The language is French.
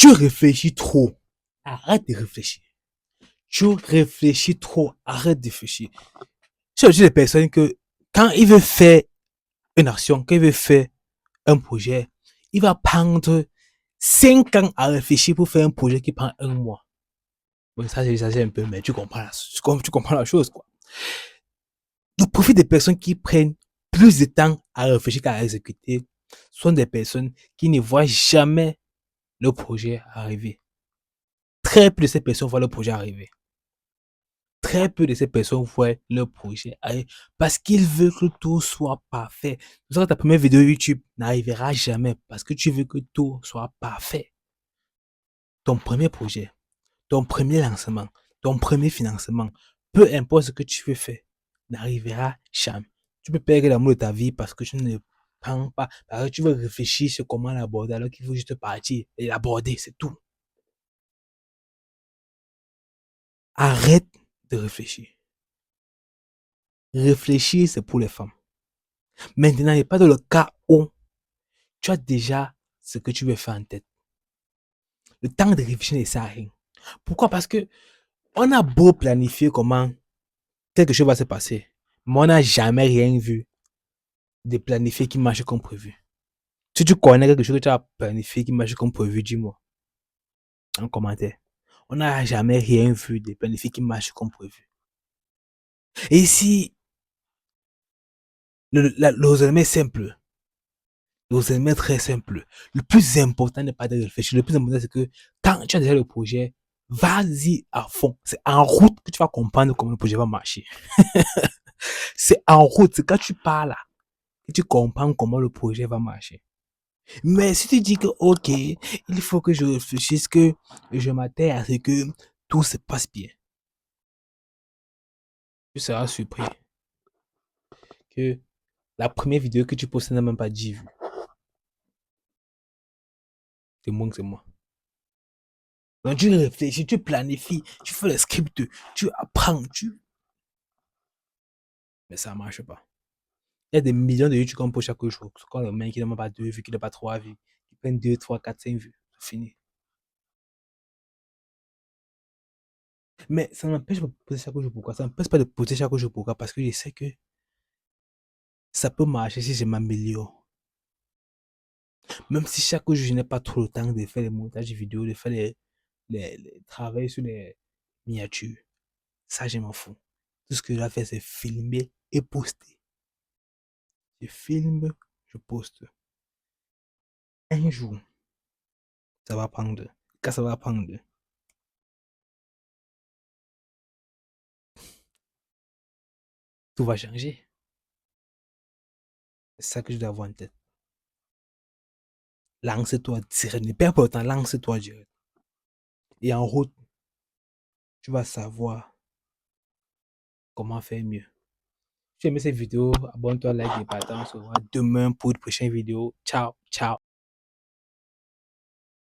Tu réfléchis trop. Arrête de réfléchir. Tu réfléchis trop. Arrête de réfléchir. J'ai aussi des personnes que, quand il veut faire une action, quand il veut faire un projet, il va prendre 5 ans à réfléchir pour faire un projet qui prend un mois. Bon, ça, c'est un peu, mais tu comprends la chose, quoi. Le profit des personnes qui prennent plus de temps à réfléchir qu'à exécuter sont des personnes qui ne voient jamais le projet arriver. Très peu de ces personnes voient le projet arriver. Très peu de ces personnes voient le projet arriver parce qu'ils veulent que tout soit parfait. C'est pour ça que ta première vidéo YouTube n'arrivera jamais parce que tu veux que tout soit parfait. Ton premier projet, ton premier lancement, ton premier financement, peu importe ce que tu veux faire, n'arrivera jamais. Tu peux perdre l'amour de ta vie parce que tu ne prends pas, parce que tu veux réfléchir sur comment l'aborder alors qu'il faut juste partir et l'aborder, c'est tout. Arrête de réfléchir. Réfléchir, c'est pour les femmes. Maintenant, il n'y a pas dans le cas où tu as déjà ce que tu veux faire en tête. Le temps de réfléchir ne sert à rien. Pourquoi? Parce que on a beau planifier comment quelque chose va se passer, mais on n'a jamais rien vu de planifié qui marche comme prévu. Si tu connais quelque chose que tu as planifié qui marche comme prévu, dis-moi en commentaire. On n'a jamais rien vu de planifié qui marche comme prévu. Et si le raisonnement est simple, le raisonnement est très simple. Le plus important n'est pas de réfléchir. Le plus important, c'est que quand tu as déjà le projet, vas-y à fond. C'est en route que tu vas comprendre comment le projet va marcher. C'est en route, c'est quand tu pars là que tu comprends comment le projet va marcher. Mais si tu dis que, ok, il faut que je réfléchisse, que je m'attends à ce que tout se passe bien, tu seras surpris que la première vidéo que tu postes n'a même pas 10 vues. C'est moins que c'est moi. Donc tu réfléchis, tu planifies, tu fais le script, tu apprends, mais ça ne marche pas. Il y a des millions de YouTube qu'on poste chaque jour. C'est comme le mec qui n'a même pas 2 vues, qui n'a pas 3 vues, qui prennent 2, 3, 4, 5 vues. C'est fini. Mais ça m'empêche de poster chaque jour. Pourquoi? Ça m'empêche pas de poster chaque jour. Pourquoi? Parce que je sais que ça peut marcher si je m'améliore. Même si chaque jour je n'ai pas trop le temps de faire les montages vidéo, de faire les travaux sur les miniatures, ça je m'en fous. Tout ce que je dois faire, c'est filmer et poster. Je filme, je poste. Un jour, ça va prendre. Quand ça va prendre, tout va changer. C'est ça que je dois avoir en tête. Lance-toi direct. Ne perds pas le temps, lance-toi direct. Et en route, tu vas savoir comment faire mieux. Si tu aimé cette vidéo, abonne-toi, like et partage. On se voit demain pour une prochaine vidéo. Ciao, ciao.